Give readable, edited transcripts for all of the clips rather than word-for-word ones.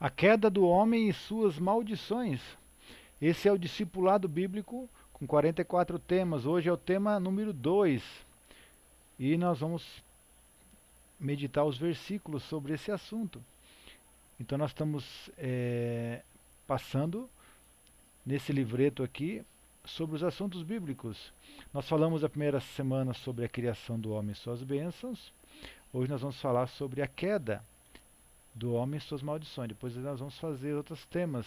A queda do homem e suas maldições. Esse é o discipulado bíblico com 44 temas. Hoje é o tema número 2 e nós vamos meditar os versículos sobre esse assunto. Então nós estamos passando nesse livreto aqui sobre os assuntos bíblicos. Nós falamos a primeira semana sobre a criação do homem e suas bênçãos. Hoje nós vamos falar sobre a queda do homem e suas maldições. Depois nós vamos fazer outros temas,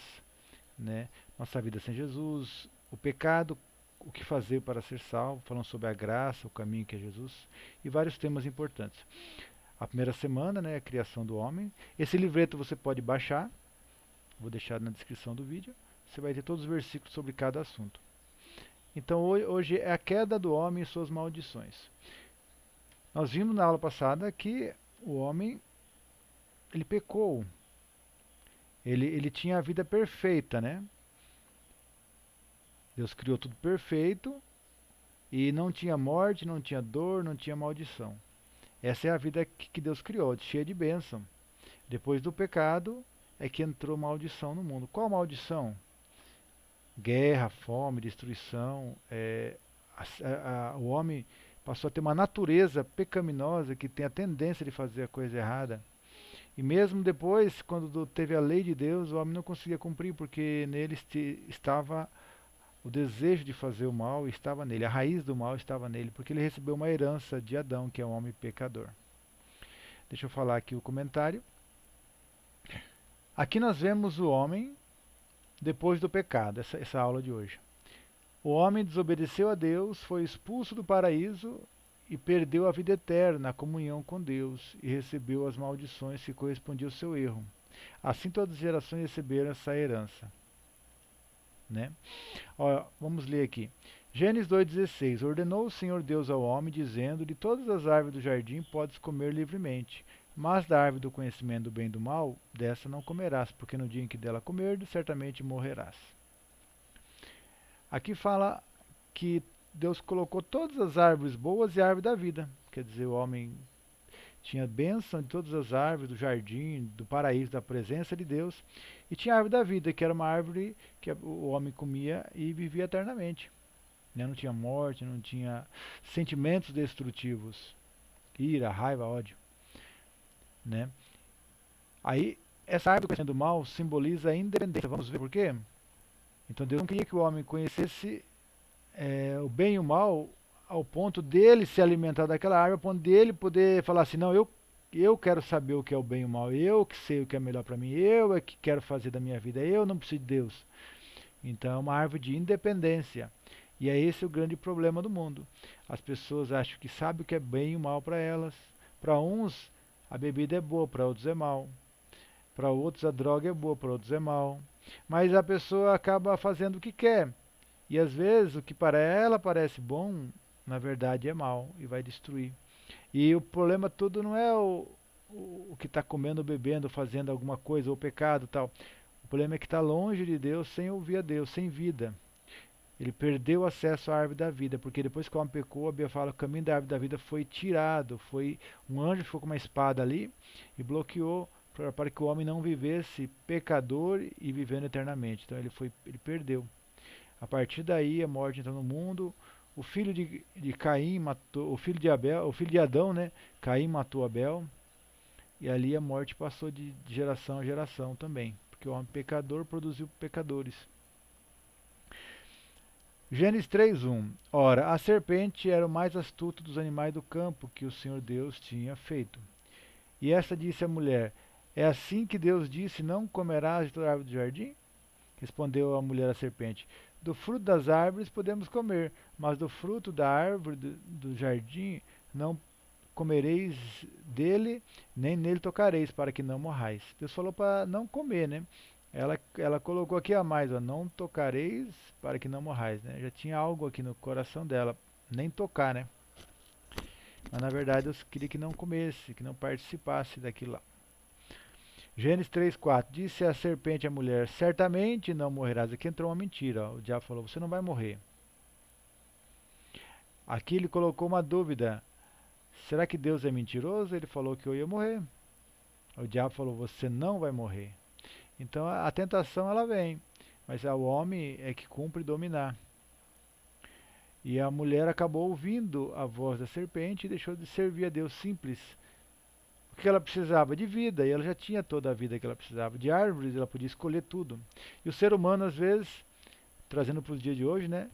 né? Nossa vida sem Jesus, o pecado, o que fazer para ser salvo, falando sobre a graça, o caminho que é Jesus e vários temas importantes. A primeira semana, né, a criação do homem. Esse livreto você pode baixar, vou deixar na descrição do vídeo. Você vai ter todos os versículos sobre cada assunto. Então hoje é a queda do homem e suas maldições. Nós vimos na aula passada que o homem ele pecou. Ele tinha a vida perfeita, né? Deus criou tudo perfeito e não tinha morte, não tinha dor, não tinha maldição. Essa é a vida que Deus criou, cheia de bênção. Depois do pecado é que entrou maldição no mundo. Qual maldição? Guerra, fome, destruição. O homem passou a ter uma natureza pecaminosa que tem a tendência de fazer a coisa errada. E mesmo depois, quando teve a lei de Deus, o homem não conseguia cumprir, porque nele estava o desejo de fazer o mal, estava nele. A raiz do mal estava nele, porque ele recebeu uma herança de Adão, que é um homem pecador. Deixa eu falar aqui o comentário. Aqui nós vemos o homem depois do pecado, essa aula de hoje. O homem desobedeceu a Deus, foi expulso do paraíso e perdeu a vida eterna, a comunhão com Deus, e recebeu as maldições que correspondiam ao seu erro. Assim todas as gerações receberam essa herança. Né? Vamos ler aqui. Gênesis 2,16. Ordenou o Senhor Deus ao homem, dizendo: de todas as árvores do jardim podes comer livremente, mas da árvore do conhecimento do bem e do mal, dessa não comerás, porque no dia em que dela comerdes, certamente morrerás. Aqui fala que Deus colocou todas as árvores boas e a árvore da vida. Quer dizer, o homem tinha bênção de todas as árvores do jardim, do paraíso, da presença de Deus. E tinha a árvore da vida, que era uma árvore que o homem comia e vivia eternamente. Não tinha morte, não tinha sentimentos destrutivos, ira, raiva, ódio. Né? Aí, essa árvore do conhecimento do mal simboliza a independência. Vamos ver por quê? Então Deus não queria que o homem conhecesse o bem e o mal ao ponto dele se alimentar daquela árvore, ao ponto dele poder falar assim, não, eu quero saber o que é o bem e o mal, eu que sei o que é melhor para mim, eu é que quero fazer da minha vida, eu não preciso de Deus. Então é uma árvore de independência. E é esse o grande problema do mundo. As pessoas acham que sabem o que é bem e o mal para elas. Para uns a bebida é boa, para outros é mal. Para outros a droga é boa, para outros é mal. Mas a pessoa acaba fazendo o que quer. E às vezes o que para ela parece bom, na verdade é mal e vai destruir. E o problema todo não é o que está comendo, bebendo, fazendo alguma coisa, ou pecado e tal. O problema é que está longe de Deus, sem ouvir a Deus, sem vida. Ele perdeu acesso à árvore da vida, porque depois que o homem pecou, a Bíblia fala que o caminho da árvore da vida foi tirado, foi um anjo ficou com uma espada ali e bloqueou para que o homem não vivesse pecador e vivendo eternamente. Então ele perdeu. A partir daí a morte entrou no mundo. O filho de Caim matou, o filho de Abel, o filho de Adão, né? Caim matou Abel. E ali a morte passou de geração a geração também, porque o homem pecador produziu pecadores. Gênesis 3:1. Ora, a serpente era o mais astuto dos animais do campo que o Senhor Deus tinha feito. E esta disse à mulher: é assim que Deus disse: não comerás de toda árvore do jardim? Respondeu a mulher à serpente: do fruto das árvores podemos comer, mas do fruto da árvore do jardim não comereis dele, nem nele tocareis, para que não morrais. Deus falou para não comer, né? Ela colocou aqui a mais, ó, não tocareis para que não morrais, né? Já tinha algo aqui no coração dela, nem tocar, né? Mas na verdade Deus queria que não comesse, que não participasse daquilo lá. Gênesis 3:4. Disse a serpente à mulher: certamente não morrerás. Aqui entrou uma mentira. Ó. O diabo falou: você não vai morrer. Aqui ele colocou uma dúvida: será que Deus é mentiroso? Ele falou que eu ia morrer. O diabo falou: você não vai morrer. Então a tentação ela vem, mas o homem é que cumpre dominar. E a mulher acabou ouvindo a voz da serpente e deixou de servir a Deus simples. O que ela precisava? De vida, e ela já tinha toda a vida que ela precisava. De árvores, ela podia escolher tudo. E o ser humano, às vezes, trazendo para os dias de hoje, né?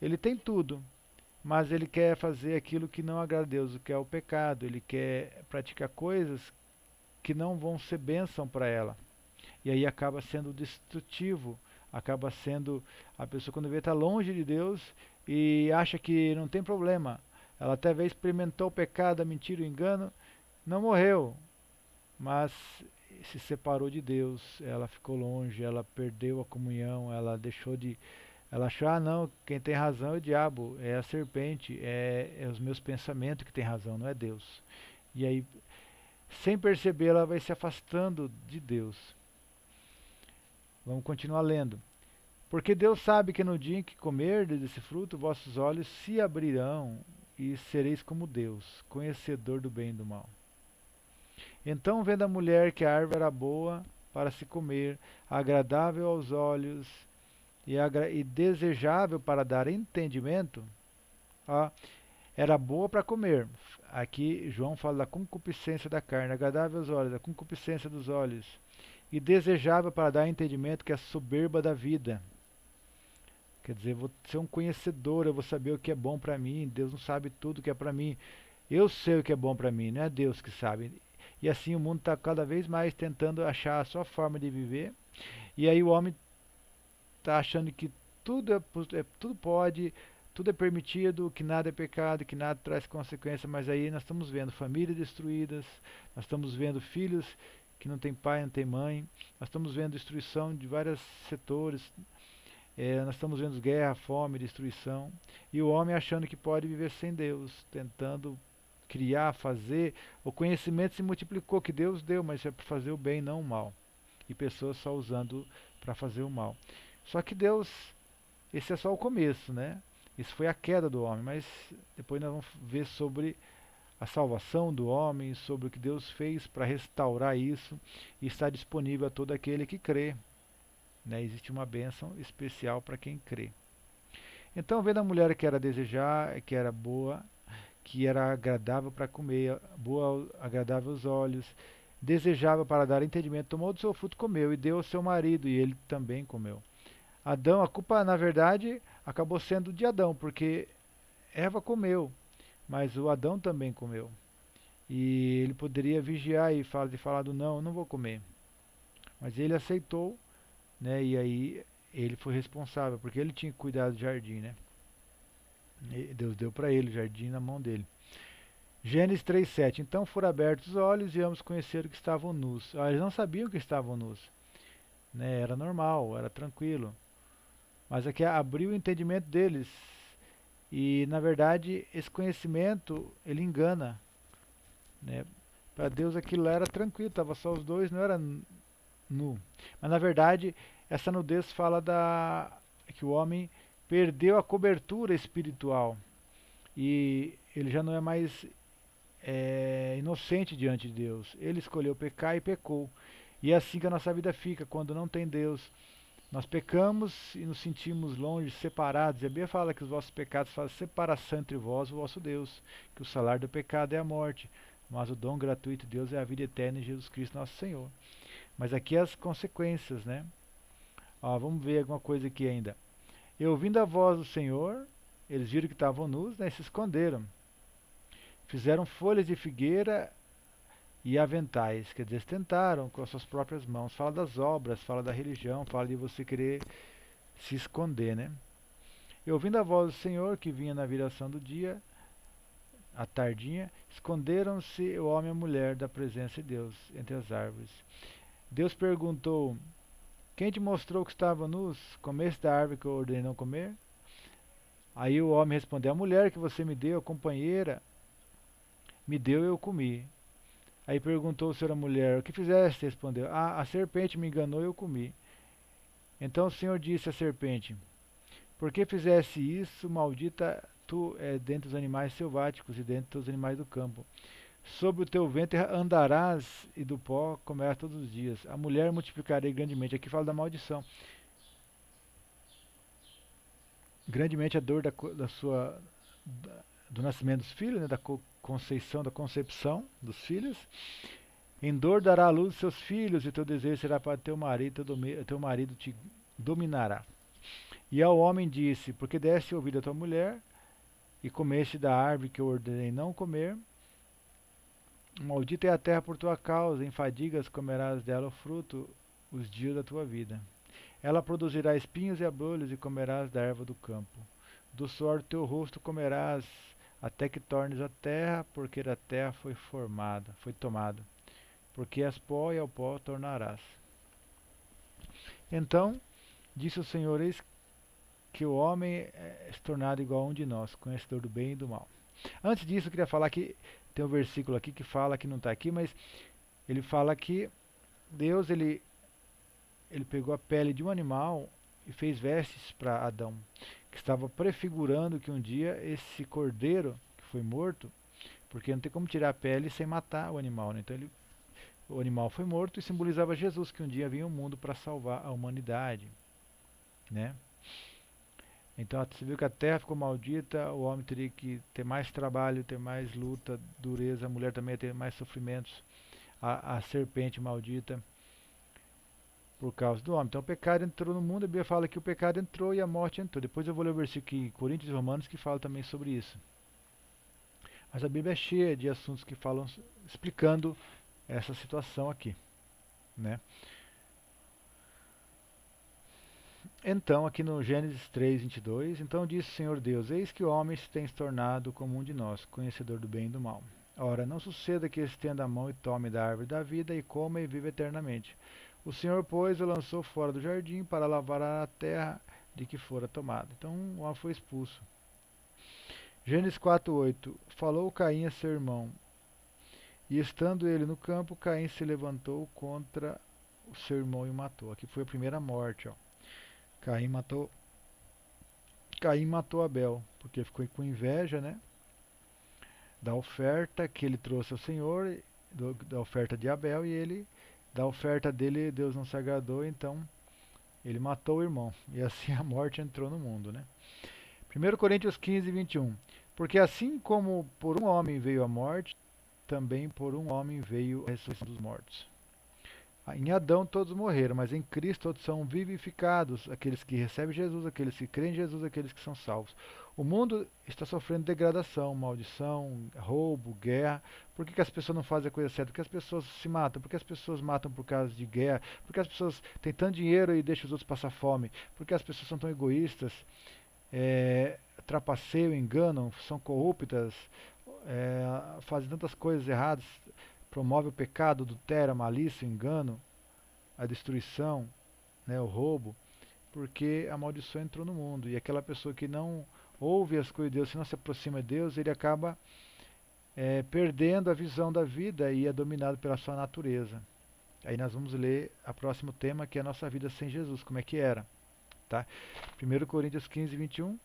Ele tem tudo, mas ele quer fazer aquilo que não agrada a Deus, o que é o pecado. Ele quer praticar coisas que não vão ser bênção para ela. E aí acaba sendo destrutivo, acaba sendo a pessoa quando vê está longe de Deus e acha que não tem problema. Ela até vez experimentou o pecado, a mentira, o engano, não morreu, mas se separou de Deus, ela ficou longe, ela perdeu a comunhão, ela deixou de. Ela achou, ah não, quem tem razão é o diabo, é a serpente, é os meus pensamentos que tem razão, não é Deus. E aí, sem perceber, ela vai se afastando de Deus. Vamos continuar lendo. Porque Deus sabe que no dia em que comerdes desse fruto, vossos olhos se abrirão e sereis como Deus, conhecedor do bem e do mal. Então, vendo a mulher que a árvore era boa para se comer, agradável aos olhos e desejável para dar entendimento, ó, era boa para comer. Aqui João fala da concupiscência da carne, agradável aos olhos, da concupiscência dos olhos, e desejável para dar entendimento, que é a soberba da vida. Quer dizer, eu vou ser um conhecedor, eu vou saber o que é bom para mim. Deus não sabe tudo o que é para mim. Eu sei o que é bom para mim, não é Deus que sabe. E assim o mundo está cada vez mais tentando achar a sua forma de viver. E aí o homem está achando que tudo pode, tudo é permitido, que nada é pecado, que nada traz consequência. Mas aí nós estamos vendo famílias destruídas, nós estamos vendo filhos que não têm pai, não têm mãe, nós estamos vendo destruição de vários setores. Nós estamos vendo guerra, fome, destruição, e o homem achando que pode viver sem Deus, tentando criar, fazer. O conhecimento se multiplicou, que Deus deu, mas é para fazer o bem, não o mal. E pessoas só usando para fazer o mal. Só que Deus, esse é só o começo, né? Isso foi a queda do homem, mas depois nós vamos ver sobre a salvação do homem, sobre o que Deus fez para restaurar isso, e está disponível a todo aquele que crê. Né? Existe uma bênção especial para quem crê. Então, vendo a mulher que era desejar, que era boa, que era agradável para comer, boa, agradável aos olhos, desejável para dar entendimento, tomou do seu fruto, comeu e deu ao seu marido, e ele também comeu. Adão, a culpa na verdade acabou sendo de Adão, porque Eva comeu, mas o Adão também comeu. E ele poderia vigiar e falar do não, eu não vou comer. Mas ele aceitou, né? E aí ele foi responsável, porque ele tinha que cuidar do jardim, né? E Deus deu para ele o jardim na mão dele. Gênesis 3:7. Então foram abertos os olhos e ambos conheceram que estavam nus. Eles não sabiam que estavam nus, né? Era normal, era tranquilo. Mas aqui abriu o entendimento deles. E na verdade esse conhecimento ele engana, né? Para Deus aquilo lá era tranquilo, estava só os dois, não era nu. Mas na verdade, essa nudez fala que o homem perdeu a cobertura espiritual e ele já não é mais inocente diante de Deus. Ele escolheu pecar e pecou. E é assim que a nossa vida fica quando não tem Deus. Nós pecamos e nos sentimos longe, separados. E a Bíblia fala que os vossos pecados fazem separação entre vós e o vosso Deus, que o salário do pecado é a morte, mas o dom gratuito de Deus é a vida eterna em Jesus Cristo nosso Senhor. Mas aqui as consequências, né? Ó, vamos ver alguma coisa aqui ainda. E ouvindo a voz do Senhor, eles viram que estavam nus, né, e se esconderam. Fizeram folhas de figueira e aventais, quer dizer, tentaram com as suas próprias mãos. Fala das obras, fala da religião, fala de você querer se esconder, né? E ouvindo a voz do Senhor, que vinha na viração do dia, à tardinha, esconderam-se o homem e a mulher da presença de Deus entre as árvores. Deus perguntou: quem te mostrou que estava nus? Comeste da árvore que eu ordenei não comer? Aí o homem respondeu: a mulher que você me deu, a companheira, me deu e eu comi. Aí perguntou o Senhor à mulher: o que fizeste? Respondeu: ah, a serpente me enganou e eu comi. Então o Senhor disse à serpente: por que fizeste isso? Maldita tu é dentre os animais selváticos e dentre os animais do campo. Sobre o teu ventre andarás e do pó comerás todos os dias. A mulher multiplicarei grandemente. Aqui fala da maldição. Grandemente a dor da sua do nascimento dos filhos, né, da conceição, da concepção dos filhos. Em dor dará à luz seus filhos, e teu desejo será para teu marido, teu marido te dominará. E ao homem disse: porque deste ouvido a tua mulher, e comeste da árvore que eu ordenei não comer, maldita é a terra por tua causa, em fadigas comerás dela o fruto os dias da tua vida. Ela produzirá espinhos e abrolhos, e comerás da erva do campo. Do suor do teu rosto comerás, até que tornes a terra, porque da terra foi tomada. Porque és pó e ao pó tornarás. Então, disse o Senhor, eis que o homem é se tornado igual a um de nós, conhecedor do bem e do mal. Antes disso, eu queria falar que tem um versículo aqui que fala, que não está aqui, mas ele fala que Deus ele pegou a pele de um animal e fez vestes para Adão, que estava prefigurando que um dia esse cordeiro que foi morto, porque não tem como tirar a pele sem matar o animal, né? Então o animal foi morto e simbolizava Jesus, que um dia vinha ao mundo para salvar a humanidade, né? Então você viu que a terra ficou maldita, o homem teria que ter mais trabalho, ter mais luta, dureza, a mulher também ia ter mais sofrimentos, a serpente maldita por causa do homem. Então o pecado entrou no mundo, a Bíblia fala que o pecado entrou e a morte entrou. Depois eu vou ler o versículo em Coríntios e Romanos que fala também sobre isso. Mas a Bíblia é cheia de assuntos que falam explicando essa situação aqui, né? Então, aqui no Gênesis 3:22, então disse o Senhor Deus: eis que o homem se tem se tornado como um de nós, conhecedor do bem e do mal. Ora, não suceda que estenda a mão e tome da árvore da vida e coma e viva eternamente. O Senhor, pois, o lançou fora do jardim para lavrar a terra de que fora tomado. Então, o homem foi expulso. Gênesis 4:8. Falou Caim a seu irmão, e estando ele no campo, Caim se levantou contra o seu irmão e o matou. Aqui foi a primeira morte, ó. Caim matou Abel, porque ficou com inveja, né, da oferta que ele trouxe ao Senhor, da oferta de Abel, e ele, da oferta dele, Deus não se agradou, então ele matou o irmão. E assim a morte entrou no mundo, né? 1 Coríntios 15:21. Porque assim como por um homem veio a morte, também por um homem veio a ressurreição dos mortos. Em Adão todos morreram, mas em Cristo todos são vivificados, aqueles que recebem Jesus, aqueles que creem em Jesus, aqueles que são salvos. O mundo está sofrendo degradação, maldição, roubo, guerra. Por que as pessoas não fazem a coisa certa? Porque as pessoas se matam, porque as pessoas matam por causa de guerra, porque as pessoas têm tanto dinheiro e deixam os outros passar fome, porque as pessoas são tão egoístas, trapaceiam, enganam, são corruptas, fazem tantas coisas erradas, promove o pecado, adultério, a malícia, o engano, a destruição, né, o roubo, porque a maldição entrou no mundo. E aquela pessoa que não ouve as coisas de Deus, se não se aproxima de Deus, ele acaba perdendo a visão da vida e é dominado pela sua natureza. Aí nós vamos ler o próximo tema, que é a nossa vida sem Jesus, como é que era. Tá? 1 Coríntios 15:21,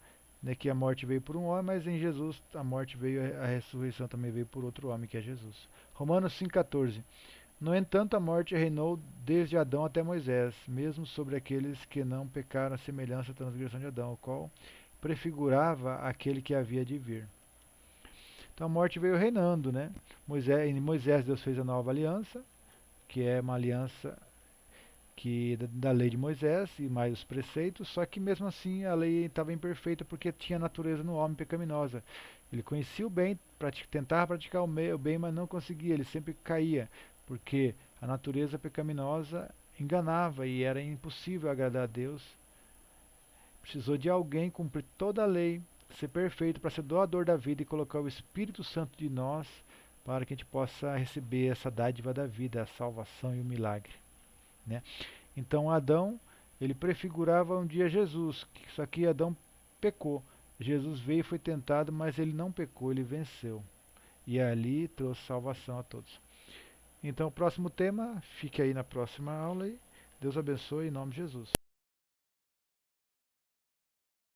né, que a morte veio por um homem, mas em Jesus a morte veio, a ressurreição também veio por outro homem, que é Jesus. Romanos 5:14. No entanto, a morte reinou desde Adão até Moisés, mesmo sobre aqueles que não pecaram a semelhança da transgressão de Adão, o qual prefigurava aquele que havia de vir. Então a morte veio reinando, né? Em Moisés Deus fez a nova aliança, que é uma aliança da lei de Moisés e mais os preceitos, só que mesmo assim a lei estava imperfeita porque tinha a natureza no homem pecaminosa. Ele conhecia o bem, tentava praticar o bem, mas não conseguia, ele sempre caía, porque a natureza pecaminosa enganava e era impossível agradar a Deus. Precisou de alguém cumprir toda a lei, ser perfeito para ser doador da vida e colocar o Espírito Santo de nós para que a gente possa receber essa dádiva da vida, a salvação e o milagre, né? Então Adão, ele prefigurava um dia Jesus, só que Adão pecou. Jesus veio e foi tentado, mas ele não pecou, ele venceu. E ali trouxe salvação a todos. Então o próximo tema, fique aí na próxima aula e Deus abençoe em nome de Jesus.